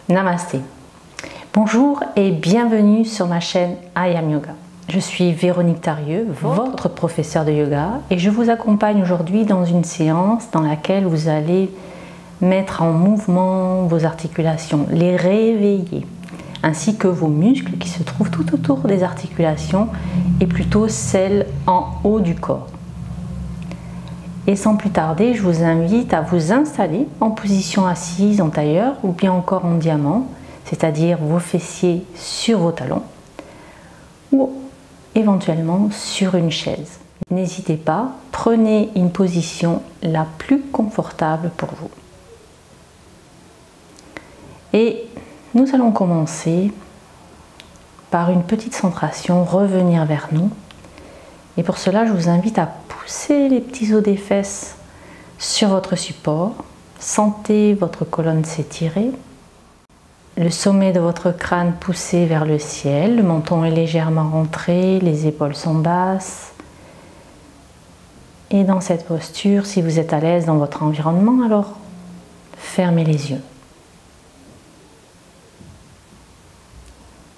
Namasté. Bonjour et bienvenue sur ma chaîne I Am Yoga. Je suis Véronique Tarieux, votre professeure de yoga, et je vous accompagne aujourd'hui dans une séance dans laquelle vous allez mettre en mouvement vos articulations, les réveiller, ainsi que vos muscles qui se trouvent tout autour des articulations et plutôt celles en haut du corps. Et sans plus tarder, je vous invite à vous installer en position assise, en tailleur ou bien encore en diamant, c'est-à-dire vos fessiers sur vos talons ou éventuellement sur une chaise. N'hésitez pas, prenez une position la plus confortable pour vous. Et nous allons commencer par une petite centration, revenir vers nous. Et pour cela, je vous invite à pousser les petits os des fesses sur votre support. Sentez votre colonne s'étirer. Le sommet de votre crâne poussé vers le ciel. Le menton est légèrement rentré, les épaules sont basses. Et dans cette posture, si vous êtes à l'aise dans votre environnement, alors fermez les yeux.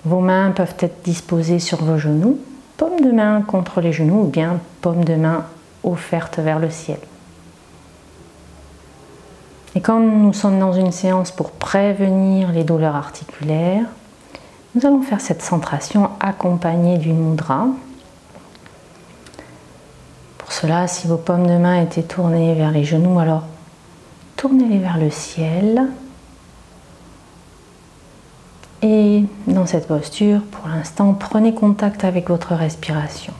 Vos mains peuvent être disposées sur vos genoux. Paume de main contre les genoux ou bien paume de main offerte vers le ciel. Et quand nous sommes dans une séance pour prévenir les douleurs articulaires, nous allons faire cette centration accompagnée d'une mudra. Pour cela, si vos paumes de main étaient tournées vers les genoux, alors tournez-les vers le ciel. Et dans cette posture, pour l'instant, prenez contact avec votre respiration.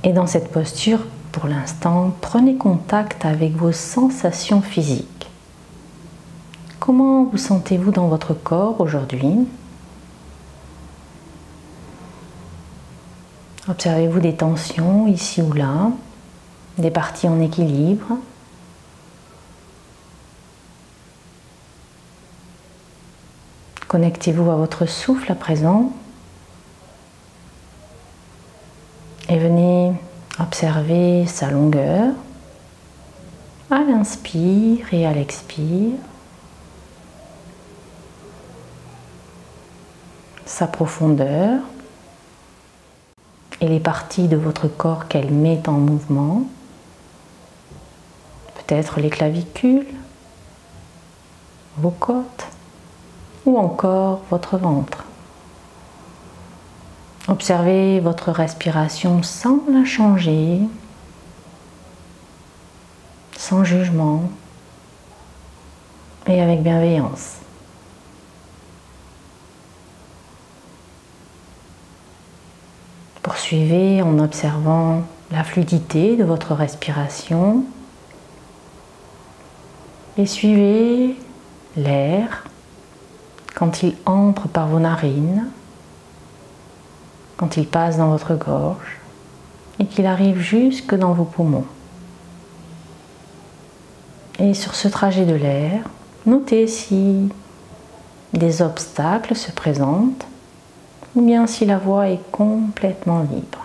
Et dans cette posture, pour l'instant, prenez contact avec vos sensations physiques. Comment vous sentez-vous dans votre corps aujourd'hui? Observez-vous des tensions ici ou là, des parties en équilibre? Connectez-vous à votre souffle à présent et venez observer sa longueur à l'inspire et à l'expire, sa profondeur et les parties de votre corps qu'elle met en mouvement, peut-être les clavicules, vos côtes, ou encore votre ventre. Observez votre respiration sans la changer, sans jugement et avec bienveillance. Poursuivez en observant la fluidité de votre respiration et suivez l'air quand il entre par vos narines, quand il passe dans votre gorge et qu'il arrive jusque dans vos poumons. Et sur ce trajet de l'air, notez si des obstacles se présentent ou bien si la voie est complètement libre.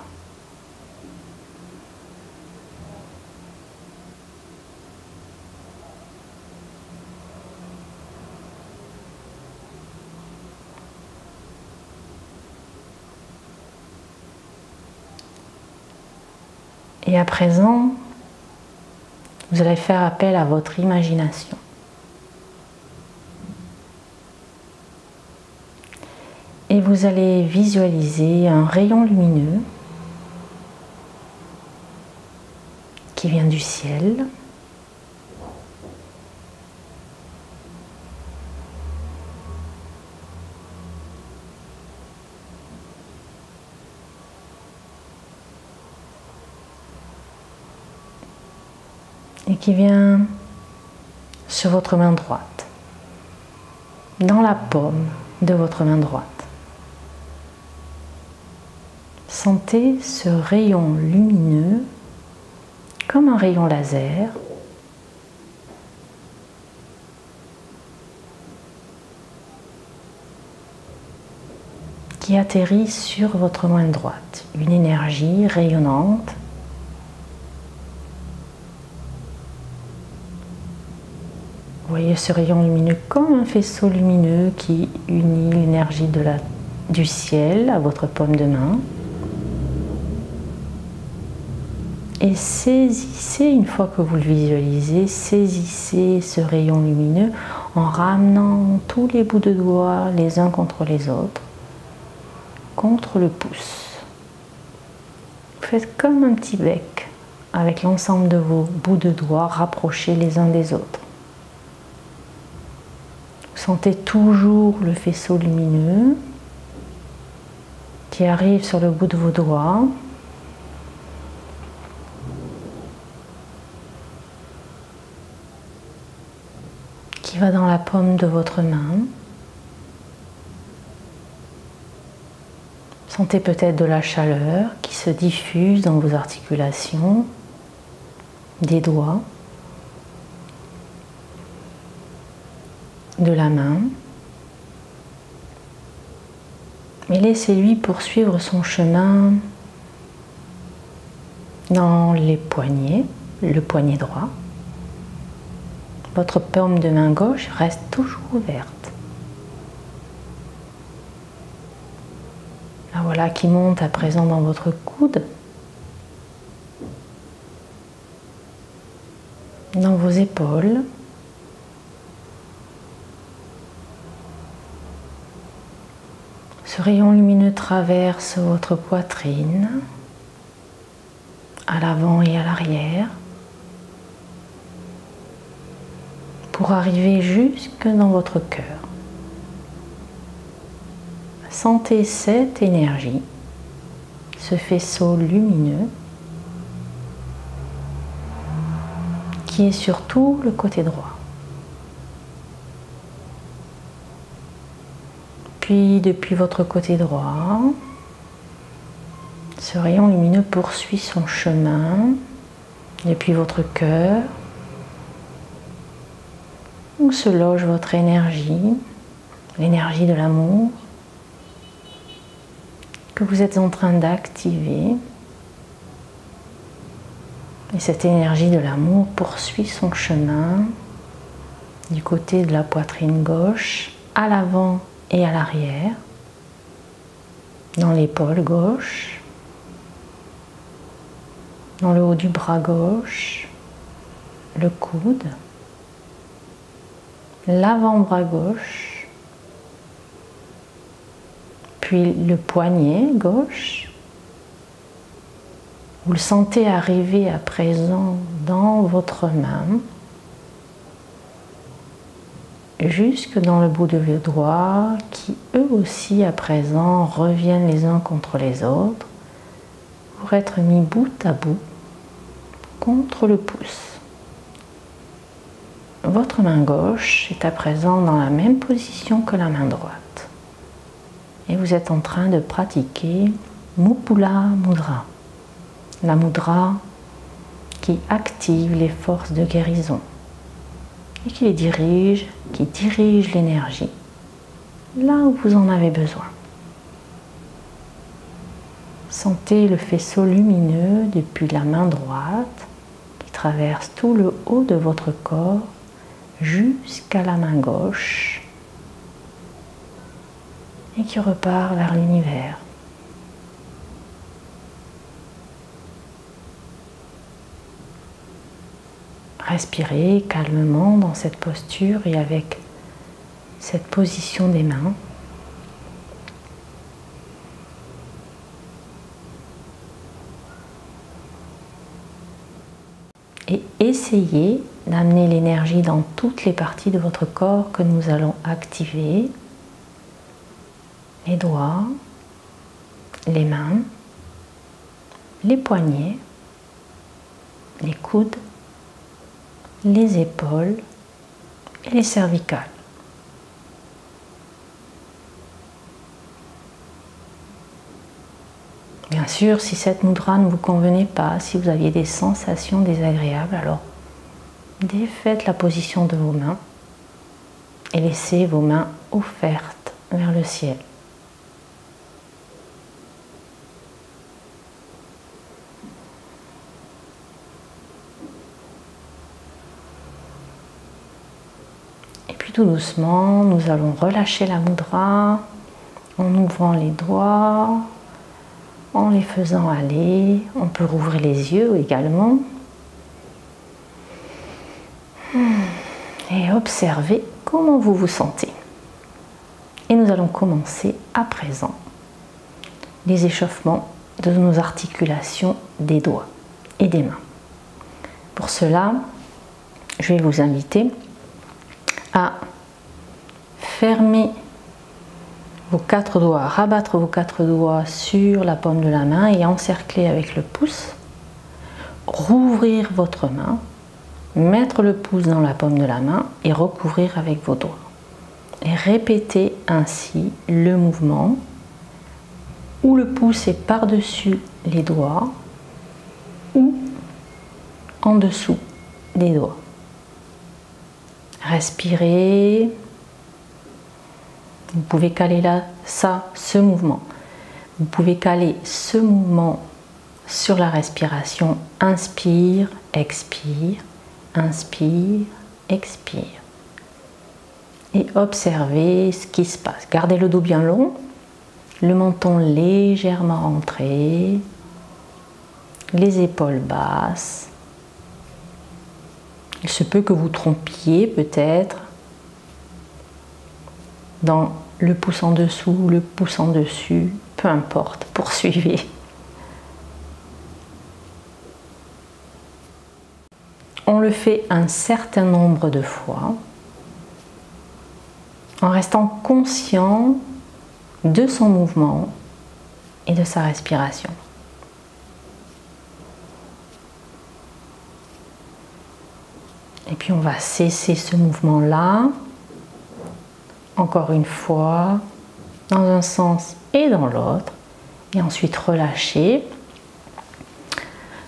Et à présent, vous allez faire appel à votre imagination. Et vous allez visualiser un rayon lumineux qui vient du ciel. Et qui vient sur votre main droite, dans la paume de votre main droite. Sentez ce rayon lumineux comme un rayon laser qui atterrit sur votre main droite. Une énergie rayonnante. Vous voyez ce rayon lumineux comme un faisceau lumineux qui unit l'énergie du ciel à votre paume de main. Et saisissez, une fois que vous le visualisez, saisissez ce rayon lumineux en ramenant tous les bouts de doigts les uns contre les autres, contre le pouce. Vous faites comme un petit bec avec l'ensemble de vos bouts de doigts rapprochés les uns des autres. Vous sentez toujours le faisceau lumineux qui arrive sur le bout de vos doigts. Qui va dans la paume de votre main. Sentez peut-être de la chaleur qui se diffuse dans vos articulations, des doigts, de la main. Et laissez-lui poursuivre son chemin dans les poignets, le poignet droit. Votre paume de main gauche reste toujours ouverte. La voilà qui monte à présent dans votre coude, dans vos épaules. Ce rayon lumineux traverse votre poitrine, à l'avant et à l'arrière, pour arriver jusque dans votre cœur. Sentez cette énergie, ce faisceau lumineux qui est sur tout le côté droit. Puis depuis votre côté droit, ce rayon lumineux poursuit son chemin depuis votre cœur, où se loge votre énergie, l'énergie de l'amour que vous êtes en train d'activer. Et cette énergie de l'amour poursuit son chemin du côté de la poitrine gauche, à l'avant et à l'arrière, dans l'épaule gauche, dans le haut du bras gauche, le coude, l'avant-bras gauche, puis le poignet gauche. Vous le sentez arriver à présent dans votre main, jusque dans le bout de vos doigts, qui eux aussi à présent reviennent les uns contre les autres, pour être mis bout à bout contre le pouce. Votre main gauche est à présent dans la même position que la main droite. Et vous êtes en train de pratiquer Mupula Mudra. La mudra qui active les forces de guérison et qui dirige l'énergie là où vous en avez besoin. Sentez le faisceau lumineux depuis la main droite qui traverse tout le haut de votre corps jusqu'à la main gauche et qui repart vers l'univers. Respirez calmement dans cette posture et avec cette position des mains. Et essayez d'amener l'énergie dans toutes les parties de votre corps que nous allons activer. Les doigts, les mains, les poignets, les coudes, les épaules et les cervicales. Bien sûr, si cette mudra ne vous convenait pas, si vous aviez des sensations désagréables, alors défaites la position de vos mains et laissez vos mains offertes vers le ciel. Puis tout doucement, nous allons relâcher la mudra en ouvrant les doigts, en les faisant aller. On peut rouvrir les yeux également. Et observez comment vous vous sentez. Et nous allons commencer à présent les échauffements de nos articulations des doigts et des mains. Pour cela, je vais vous inviter à fermer vos 4 doigts, rabattre vos 4 doigts sur la paume de la main et encercler avec le pouce. Rouvrir votre main, mettre le pouce dans la paume de la main et recouvrir avec vos doigts. Et répétez ainsi le mouvement où le pouce est par-dessus les doigts ou en dessous des doigts. Respirez. Vous pouvez caler là, ce mouvement. Vous pouvez caler ce mouvement sur la respiration. Inspire, expire, inspire, expire. Et observez ce qui se passe. Gardez le dos bien long, le menton légèrement rentré, les épaules basses. Il se peut que vous trompiez peut-être dans le pouce en dessous, le pouce en dessus, peu importe, poursuivez. On le fait un certain nombre de fois en restant conscient de son mouvement et de sa respiration. Et puis on va cesser ce mouvement-là, encore une fois, dans un sens et dans l'autre, et ensuite relâcher.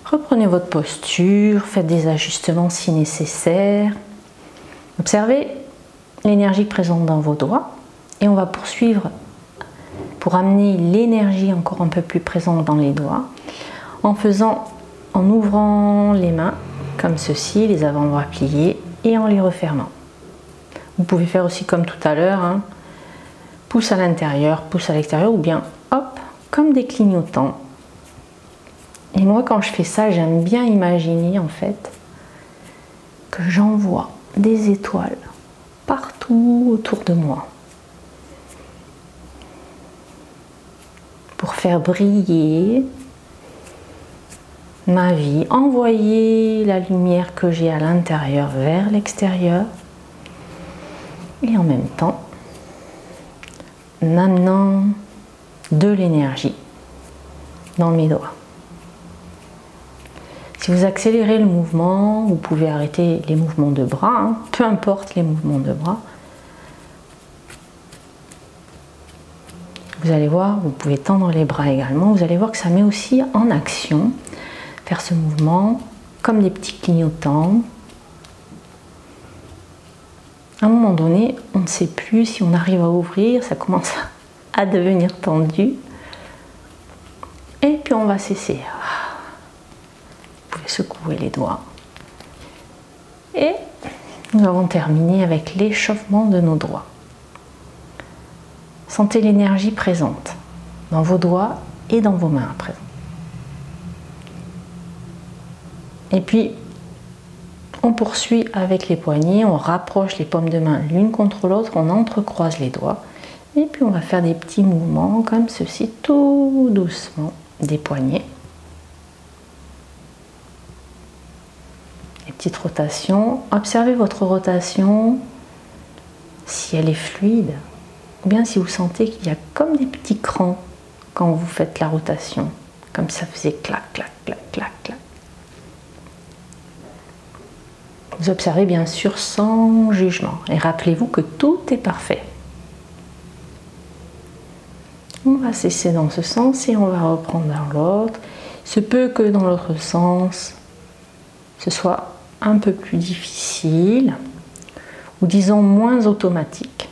Reprenez votre posture, faites des ajustements si nécessaire. Observez l'énergie présente dans vos doigts et on va poursuivre pour amener l'énergie encore un peu plus présente dans les doigts en ouvrant les mains comme ceci, les avant-bras pliés et en les refermant. Vous pouvez faire aussi comme tout à l'heure, hein, pouce à l'intérieur, pouce à l'extérieur ou bien hop, comme des clignotants. Et moi quand je fais ça, j'aime bien imaginer en fait que j'envoie des étoiles partout autour de moi pour faire briller ma vie, envoyer la lumière que j'ai à l'intérieur vers l'extérieur et en même temps en amenant de l'énergie dans mes doigts. Si vous accélérez le mouvement, vous pouvez arrêter les mouvements de bras, hein, peu importe les mouvements de bras. Vous allez voir, vous pouvez tendre les bras également, vous allez voir que ça met aussi en action faire ce mouvement comme des petits clignotants. À un moment donné, on ne sait plus si on arrive à ouvrir, ça commence à devenir tendu. Et puis on va cesser. Vous pouvez secouer les doigts. Et nous avons terminé avec l'échauffement de nos doigts. Sentez l'énergie présente dans vos doigts et dans vos mains à présent. Et puis, on poursuit avec les poignets, on rapproche les paumes de main l'une contre l'autre, on entrecroise les doigts. Et puis on va faire des petits mouvements comme ceci, tout doucement, des poignets. Des petites rotations. Observez votre rotation, si elle est fluide, ou bien si vous sentez qu'il y a comme des petits crans quand vous faites la rotation, comme ça faisait clac, clac, clac, clac, clac. Vous observez bien sûr sans jugement et rappelez-vous que tout est parfait. On va cesser dans ce sens et on va reprendre dans l'autre. Il se peut que dans l'autre sens, ce soit un peu plus difficile ou disons moins automatique.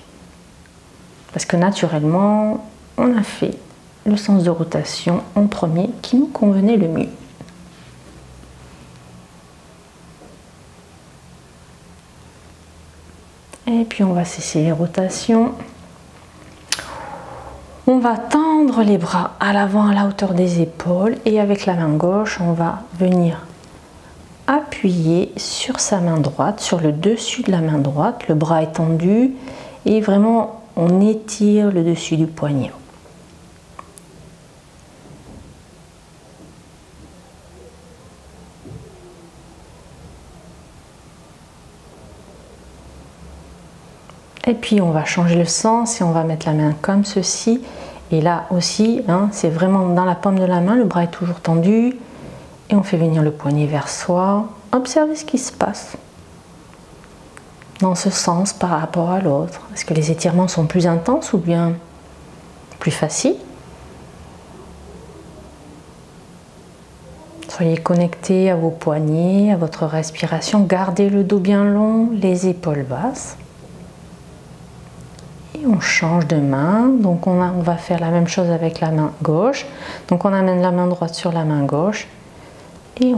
Parce que naturellement, on a fait le sens de rotation en premier qui nous convenait le mieux. Et puis on va cesser les rotations. On va tendre les bras à l'avant à la hauteur des épaules et avec la main gauche, on va venir appuyer sur sa main droite, sur le dessus de la main droite. Le bras est tendu et vraiment on étire le dessus du poignet. Et puis on va changer le sens et on va mettre la main comme ceci. Et là aussi, hein, c'est vraiment dans la paume de la main, le bras est toujours tendu. Et on fait venir le poignet vers soi. Observez ce qui se passe dans ce sens par rapport à l'autre. Est-ce que les étirements sont plus intenses ou bien plus faciles? Soyez connectés à vos poignets, à votre respiration. Gardez le dos bien long, les épaules basses. Et on change de main, donc on va faire la même chose avec la main gauche. Donc on amène la main droite sur la main gauche et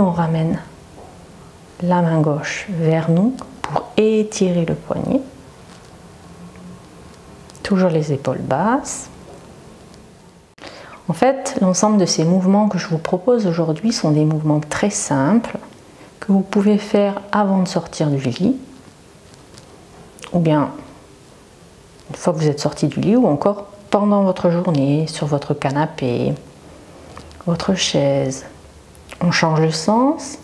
on ramène la main gauche vers nous pour étirer le poignet. Toujours les épaules basses. En fait, l'ensemble de ces mouvements que je vous propose aujourd'hui sont des mouvements très simples que vous pouvez faire avant de sortir du lit ou bien une fois que vous êtes sorti du lit ou encore pendant votre journée, sur votre canapé, votre chaise. On change le sens.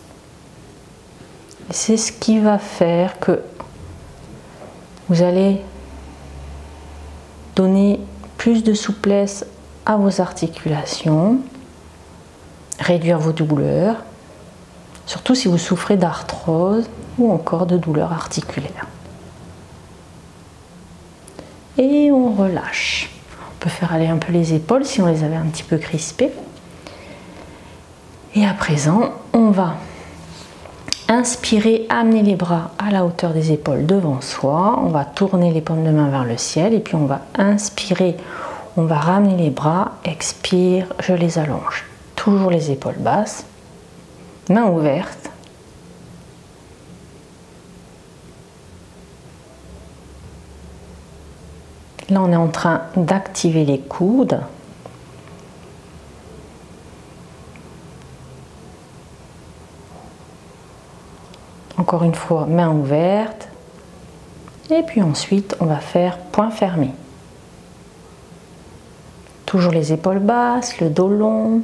C'est ce qui va faire que vous allez donner plus de souplesse à vos articulations, réduire vos douleurs, surtout si vous souffrez d'arthrose ou encore de douleurs articulaires. Et on relâche. On peut faire aller un peu les épaules si on les avait un petit peu crispées. Et à présent, on va inspirer, amener les bras à la hauteur des épaules devant soi. On va tourner les paumes de main vers le ciel et puis on va inspirer. On va ramener les bras, expire, je les allonge. Toujours les épaules basses, mains ouvertes. Là, on est en train d'activer les coudes. Encore une fois, main ouverte. Et puis ensuite, on va faire poing fermé. Toujours les épaules basses, le dos long.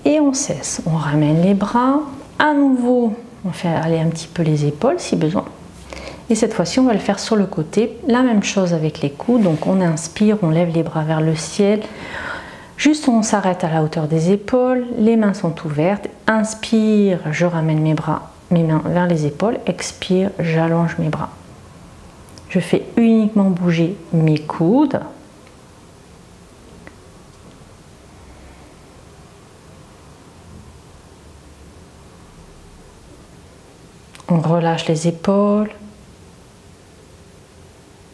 Et on cesse, on ramène les bras, à nouveau on fait aller un petit peu les épaules si besoin. Et cette fois-ci on va le faire sur le côté, la même chose avec les coudes, donc on inspire, on lève les bras vers le ciel, juste on s'arrête à la hauteur des épaules, les mains sont ouvertes, inspire, je ramène mes mains vers les épaules, expire, j'allonge mes bras. Je fais uniquement bouger mes coudes. On relâche les épaules,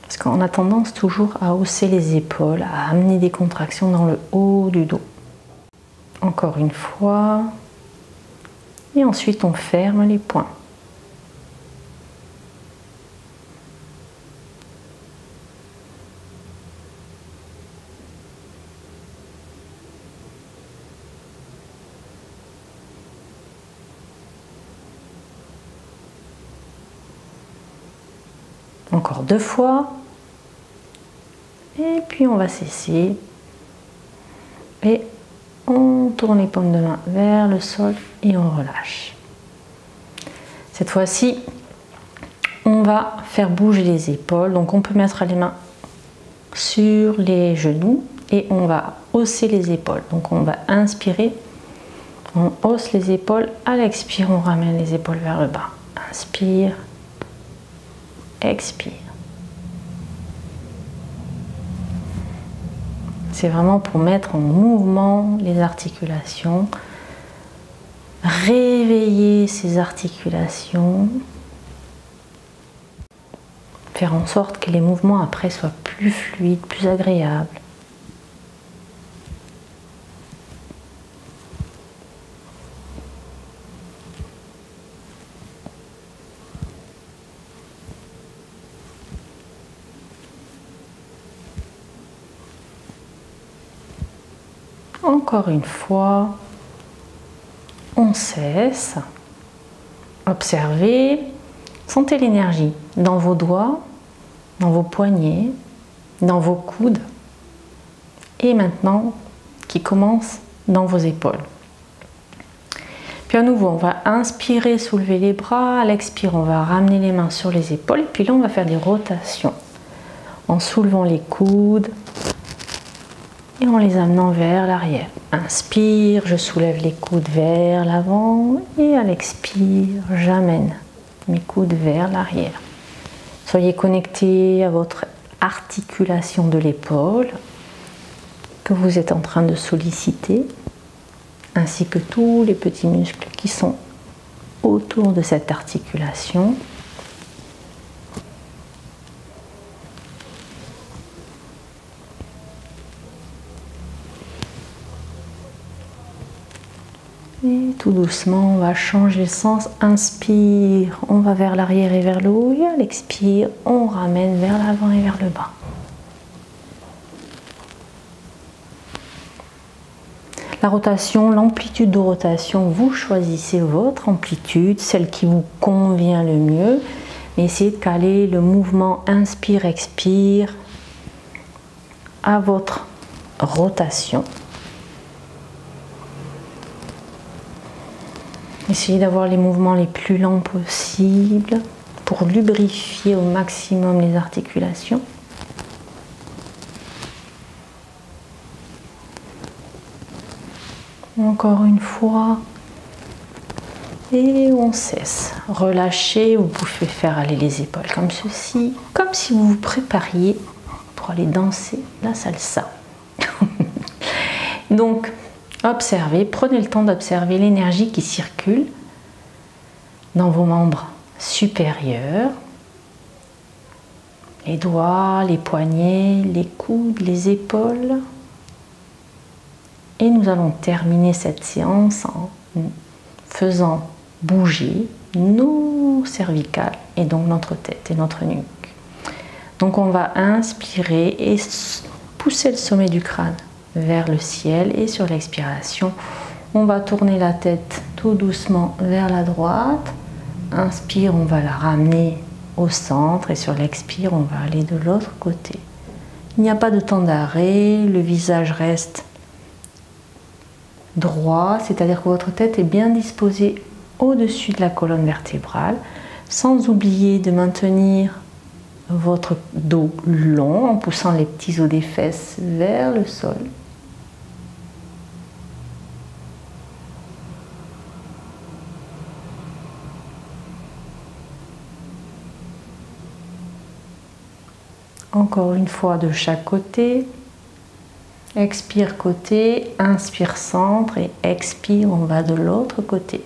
parce qu'on a tendance toujours à hausser les épaules, à amener des contractions dans le haut du dos. Encore une fois, et ensuite on ferme les poings. Encore 2 fois. Et puis on va cesser. Et on tourne les paumes de main vers le sol et on relâche. Cette fois-ci, on va faire bouger les épaules. Donc on peut mettre les mains sur les genoux et on va hausser les épaules. Donc on va inspirer, on hausse les épaules. À l'expire, on ramène les épaules vers le bas. Inspire. Expire. C'est vraiment pour mettre en mouvement les articulations, réveiller ces articulations, faire en sorte que les mouvements après soient plus fluides, plus agréables. Encore une fois, on cesse. Observez, sentez l'énergie dans vos doigts, dans vos poignets, dans vos coudes et maintenant qui commence dans vos épaules. Puis à nouveau, on va inspirer, soulever les bras. À l'expire, on va ramener les mains sur les épaules. Et puis là, on va faire des rotations en soulevant les coudes et en les amenant vers l'arrière. Inspire, je soulève les coudes vers l'avant et à l'expire, j'amène mes coudes vers l'arrière. Soyez connectés à votre articulation de l'épaule que vous êtes en train de solliciter, ainsi que tous les petits muscles qui sont autour de cette articulation. Et tout doucement, on va changer le sens. Inspire, on va vers l'arrière et vers le haut. Et à l'expire, on ramène vers l'avant et vers le bas. La rotation, l'amplitude de rotation, vous choisissez votre amplitude, celle qui vous convient le mieux. Mais essayez de caler le mouvement inspire-expire à votre rotation. Essayez d'avoir les mouvements les plus lents possibles pour lubrifier au maximum les articulations. Encore une fois. Et on cesse. Relâchez, vous pouvez faire aller les épaules comme ceci, comme si vous vous prépariez pour aller danser la salsa. Donc, observez, prenez le temps d'observer l'énergie qui circule dans vos membres supérieurs, les doigts, les poignets, les coudes, les épaules. Et nous allons terminer cette séance en faisant bouger nos cervicales et donc notre tête et notre nuque. Donc on va inspirer et pousser le sommet du crâne vers le ciel et sur l'expiration, on va tourner la tête tout doucement vers la droite. Inspire, on va la ramener au centre et sur l'expire, on va aller de l'autre côté. Il n'y a pas de temps d'arrêt, le visage reste droit, c'est-à-dire que votre tête est bien disposée au-dessus de la colonne vertébrale, sans oublier de maintenir votre dos long en poussant les petits os des fesses vers le sol. Encore une fois de chaque côté. Expire côté, inspire centre et expire, on va de l'autre côté.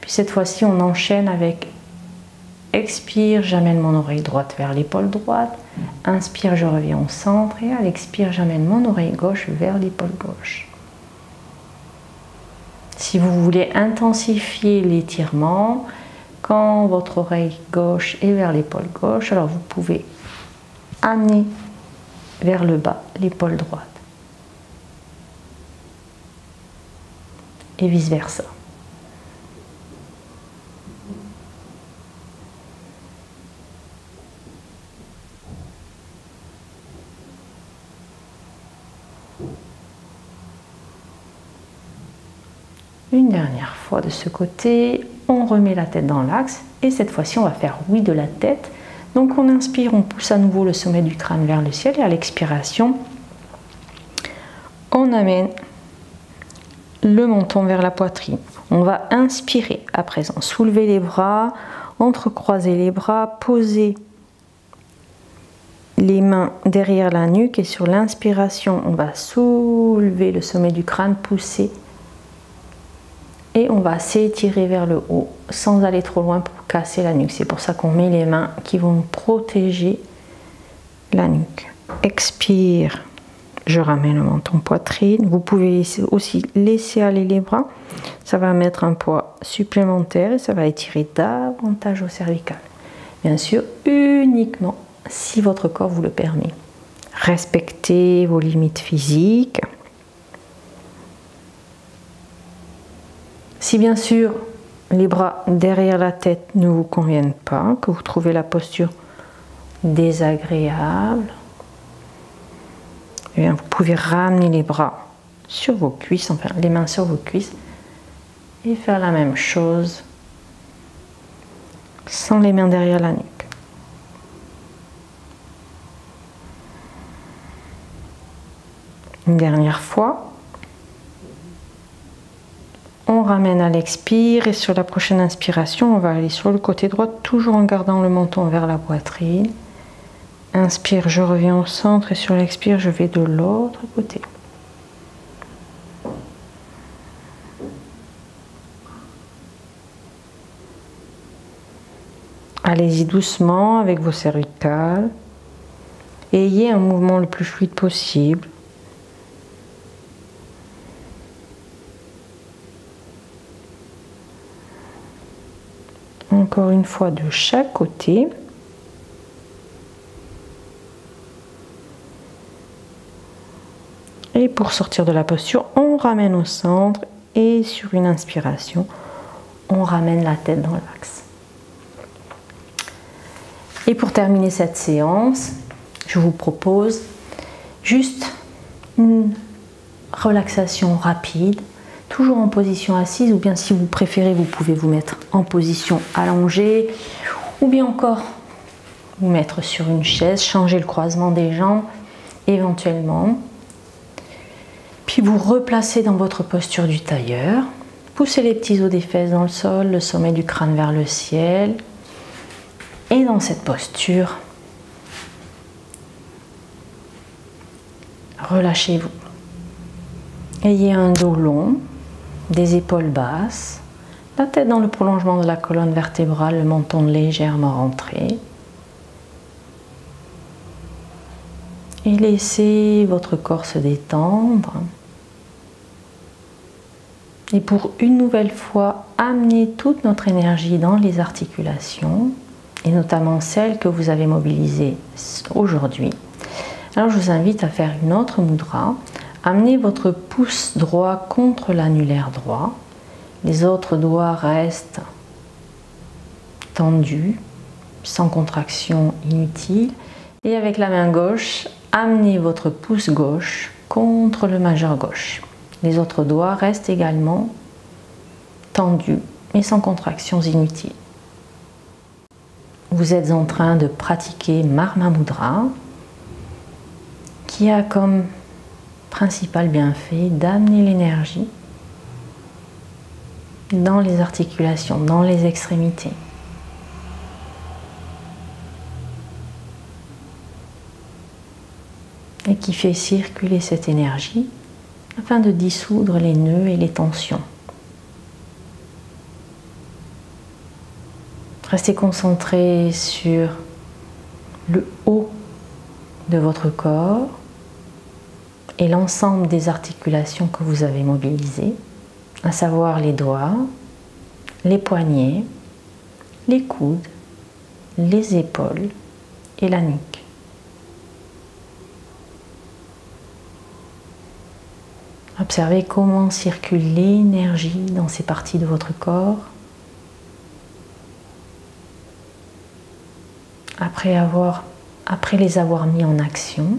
Puis cette fois-ci, on enchaîne avec expire, j'amène mon oreille droite vers l'épaule droite. Inspire, je reviens au centre et à l'expire, j'amène mon oreille gauche vers l'épaule gauche. Si vous voulez intensifier l'étirement, quand votre oreille gauche est vers l'épaule gauche, alors vous pouvez amener vers le bas l'épaule droite. Et vice versa. Une dernière fois de ce côté, on remet la tête dans l'axe et cette fois-ci on va faire oui de la tête. Donc on inspire, on pousse à nouveau le sommet du crâne vers le ciel et à l'expiration, on amène le menton vers la poitrine. On va inspirer à présent, soulever les bras, entrecroiser les bras, poser les mains derrière la nuque et sur l'inspiration, on va soulever le sommet du crâne, pousser et on va s'étirer vers le haut sans aller trop loin pour casser la nuque. C'est pour ça qu'on met les mains qui vont protéger la nuque. Expire, je ramène le menton poitrine. Vous pouvez aussi laisser aller les bras. Ça va mettre un poids supplémentaire et ça va étirer davantage au cervical. Bien sûr, uniquement si votre corps vous le permet. Respectez vos limites physiques. Si bien sûr les bras derrière la tête ne vous conviennent pas, que vous trouvez la posture désagréable, eh bien, vous pouvez ramener les bras sur vos cuisses, enfin les mains sur vos cuisses, et faire la même chose sans les mains derrière la nuque. Une dernière fois. On ramène à l'expire et sur la prochaine inspiration, on va aller sur le côté droit, toujours en gardant le menton vers la poitrine. Inspire, je reviens au centre et sur l'expire, je vais de l'autre côté. Allez-y doucement avec vos cervicales. Ayez un mouvement le plus fluide possible. Encore une fois de chaque côté. Et pour sortir de la posture, on ramène au centre et sur une inspiration, on ramène la tête dans l'axe. Et pour terminer cette séance, je vous propose juste une relaxation rapide, toujours en position assise, ou bien si vous préférez, vous pouvez vous mettre en position allongée, ou bien encore vous mettre sur une chaise, changer le croisement des jambes éventuellement. Puis vous replacez dans votre posture du tailleur, poussez les petits os des fesses dans le sol, le sommet du crâne vers le ciel. Et dans cette posture, relâchez-vous. Ayez un dos long, des épaules basses, la tête dans le prolongement de la colonne vertébrale, le menton légèrement rentré. Et laissez votre corps se détendre. Et pour une nouvelle fois, amenez toute notre énergie dans les articulations, et notamment celles que vous avez mobilisées aujourd'hui. Alors je vous invite à faire une autre mudra. Amenez votre pouce droit contre l'annulaire droit. Les autres doigts restent tendus, sans contraction inutile. Et avec la main gauche, amenez votre pouce gauche contre le majeur gauche. Les autres doigts restent également tendus, mais sans contractions inutiles. Vous êtes en train de pratiquer Marma Mudra, qui a comme principal bienfait d'amener l'énergie dans les articulations, dans les extrémités. Et qui fait circuler cette énergie afin de dissoudre les nœuds et les tensions. Restez concentré sur le haut de votre corps et l'ensemble des articulations que vous avez mobilisées, à savoir les doigts, les poignets, les coudes, les épaules et la nuque. Observez comment circule l'énergie dans ces parties de votre corps. Après les avoir mis en action.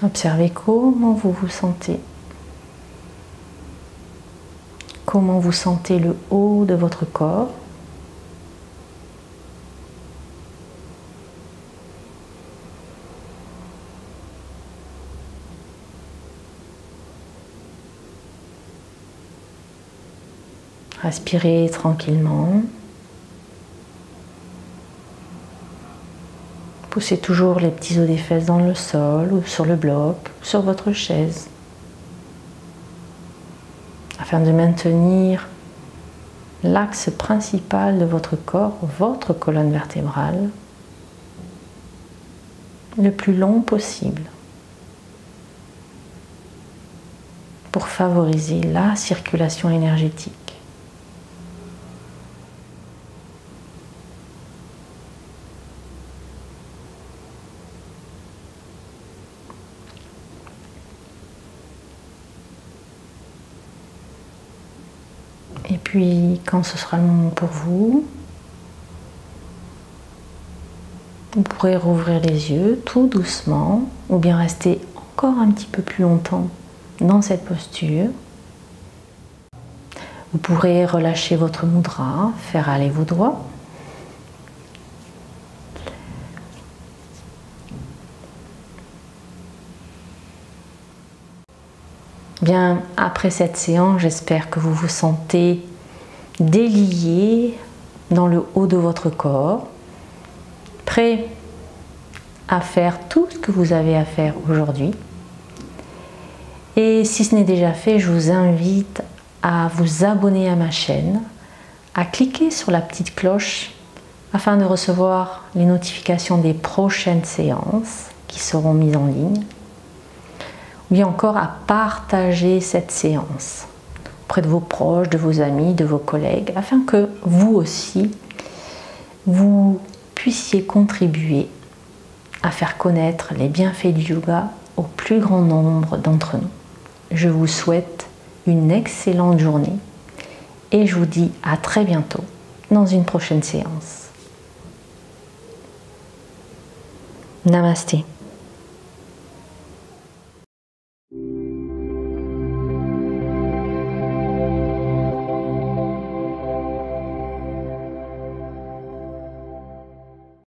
Observez comment vous vous sentez. Comment vous sentez le haut de votre corps. Respirez tranquillement. Poussez toujours les petits os des fesses dans le sol ou sur le bloc, ou sur votre chaise. afin de maintenir l'axe principal de votre corps, votre colonne vertébrale, le plus long possible pour favoriser la circulation énergétique. Et puis, quand ce sera le moment pour vous, vous pourrez rouvrir les yeux tout doucement ou bien rester encore un petit peu plus longtemps dans cette posture. Vous pourrez relâcher votre mudra, faire aller vos doigts. Bien, après cette séance, j'espère que vous vous sentez délié dans le haut de votre corps, prêt à faire tout ce que vous avez à faire aujourd'hui. Et si ce n'est déjà fait, je vous invite à vous abonner à ma chaîne, à cliquer sur la petite cloche afin de recevoir les notifications des prochaines séances qui seront mises en ligne, ou bien encore à partager cette séance auprès de vos proches, de vos amis, de vos collègues, afin que vous aussi, vous puissiez contribuer à faire connaître les bienfaits du yoga au plus grand nombre d'entre nous. Je vous souhaite une excellente journée et je vous dis à très bientôt dans une prochaine séance. Namasté.